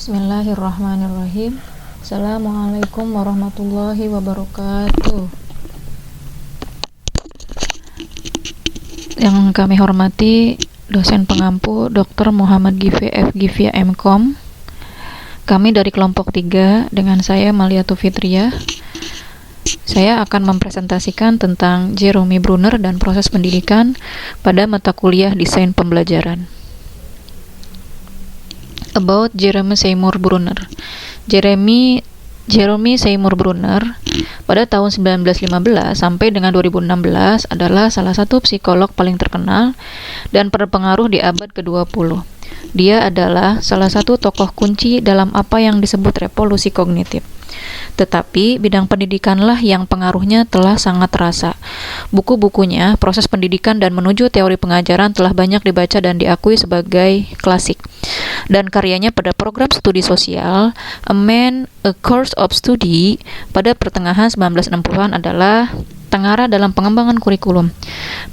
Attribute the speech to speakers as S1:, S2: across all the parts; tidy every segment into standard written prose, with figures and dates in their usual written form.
S1: Bismillahirrahmanirrahim. Assalamualaikum warahmatullahi wabarakatuh. Yang kami hormati dosen pengampu Dr. Muhammad Gify F. Gifya MKom. Kami dari kelompok 3 dengan saya Maliatu Fitriah. Saya akan mempresentasikan tentang Jeremy Bruner dan proses pendidikan pada mata kuliah desain pembelajaran. About Jeremy Seymour Bruner. Jeremy Seymour Bruner pada tahun 1915 sampai dengan 2016 adalah salah satu psikolog paling terkenal dan berpengaruh di abad ke-20. Dia adalah salah satu tokoh kunci dalam apa yang disebut revolusi kognitif. Tetapi bidang pendidikanlah yang pengaruhnya telah sangat terasa. Buku-bukunya, proses pendidikan dan menuju teori pengajaran telah banyak dibaca dan diakui sebagai klasik. Dan karyanya pada program studi sosial A Course of Study pada pertengahan 1960-an adalah tengara dalam pengembangan kurikulum.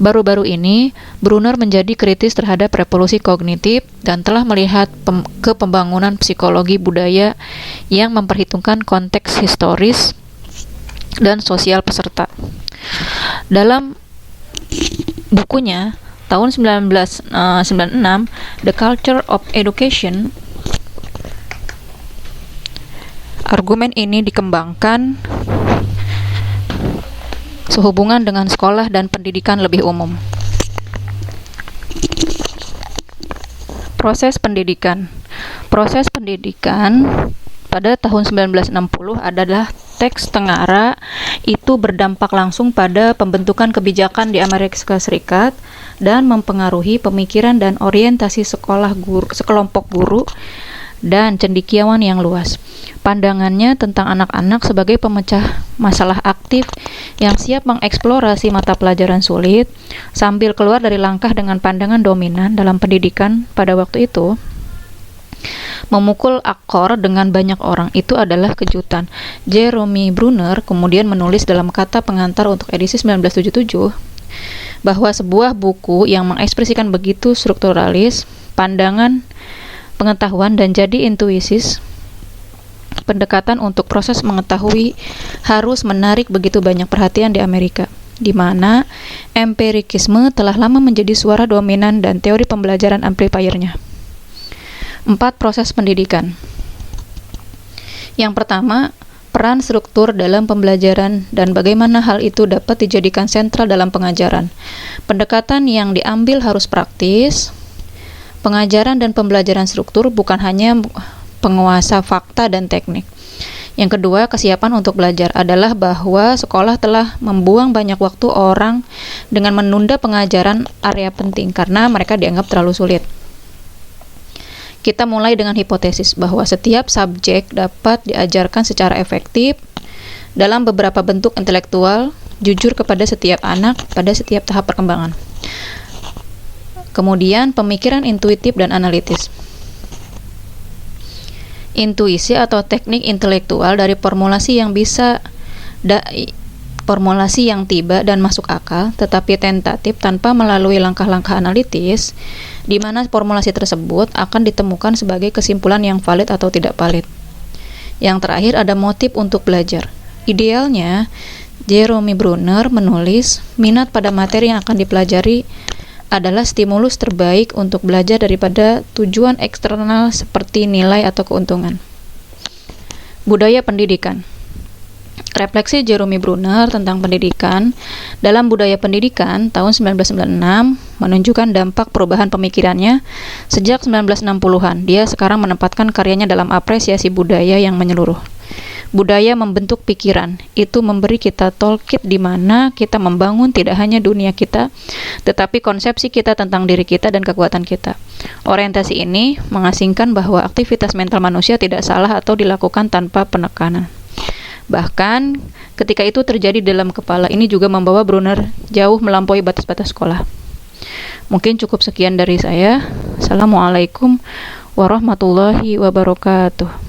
S1: Baru-baru ini, Bruner menjadi kritis terhadap revolusi kognitif dan telah melihat ke pembangunan psikologi budaya yang memperhitungkan konteks historis dan sosial peserta. Dalam bukunya tahun 1996, The Culture of Education, argumen ini dikembangkan sehubungan dengan sekolah dan pendidikan lebih umum. Proses pendidikan pada tahun 1960 adalah teks tengara itu berdampak langsung pada pembentukan kebijakan di Amerika Serikat dan mempengaruhi pemikiran dan orientasi sekelompok guru dan cendekiawan yang luas. Pandangannya tentang anak-anak sebagai pemecah masalah aktif yang siap mengeksplorasi mata pelajaran sulit sambil keluar dari langkah dengan pandangan dominan dalam pendidikan pada waktu itu. Memukul akor dengan banyak orang itu adalah kejutan. Jeremy Bruner kemudian menulis dalam kata pengantar untuk edisi 1977 bahwa sebuah buku yang mengekspresikan begitu strukturalis pandangan, pengetahuan dan jadi intuisis pendekatan untuk proses mengetahui harus menarik begitu banyak perhatian di Amerika, di mana empirikisme telah lama menjadi suara dominan dan teori pembelajaran amplifiernya. 4 proses pendidikan. Yang pertama, peran struktur dalam pembelajaran dan bagaimana hal itu dapat dijadikan sentral dalam pengajaran. Pendekatan yang diambil harus praktis. Pengajaran dan pembelajaran struktur bukan hanya penguasa fakta dan teknik. Yang kedua, kesiapan untuk belajar adalah bahwa sekolah telah membuang banyak waktu orang dengan menunda pengajaran area penting karena mereka dianggap terlalu sulit. Kita mulai dengan hipotesis bahwa setiap subjek dapat diajarkan secara efektif dalam beberapa bentuk intelektual, jujur kepada setiap anak pada setiap tahap perkembangan. Kemudian, pemikiran intuitif dan analitis. Intuisi atau teknik intelektual dari formulasi yang tiba dan masuk akal, tetapi tentatif tanpa melalui langkah-langkah analitis, di mana formulasi tersebut akan ditemukan sebagai kesimpulan yang valid atau tidak valid. Yang terakhir ada motif untuk belajar. Idealnya, Jeremy Bruner menulis, minat pada materi yang akan dipelajari adalah stimulus terbaik untuk belajar daripada tujuan eksternal seperti nilai atau keuntungan. Budaya pendidikan. Refleksi Jeremy Bruner tentang pendidikan dalam budaya pendidikan tahun 1996 menunjukkan dampak perubahan pemikirannya sejak 1960-an. Dia sekarang menempatkan karyanya dalam apresiasi budaya yang menyeluruh. Budaya membentuk pikiran, itu memberi kita toolkit di mana kita membangun tidak hanya dunia kita, tetapi konsepsi kita tentang diri kita dan kekuatan kita. Orientasi ini mengasingkan bahwa aktivitas mental manusia tidak salah atau dilakukan tanpa penekanan. Bahkan, ketika itu terjadi dalam kepala, ini juga membawa Bruner jauh melampaui batas-batas sekolah. Mungkin cukup sekian dari saya. Assalamualaikum warahmatullahi wabarakatuh.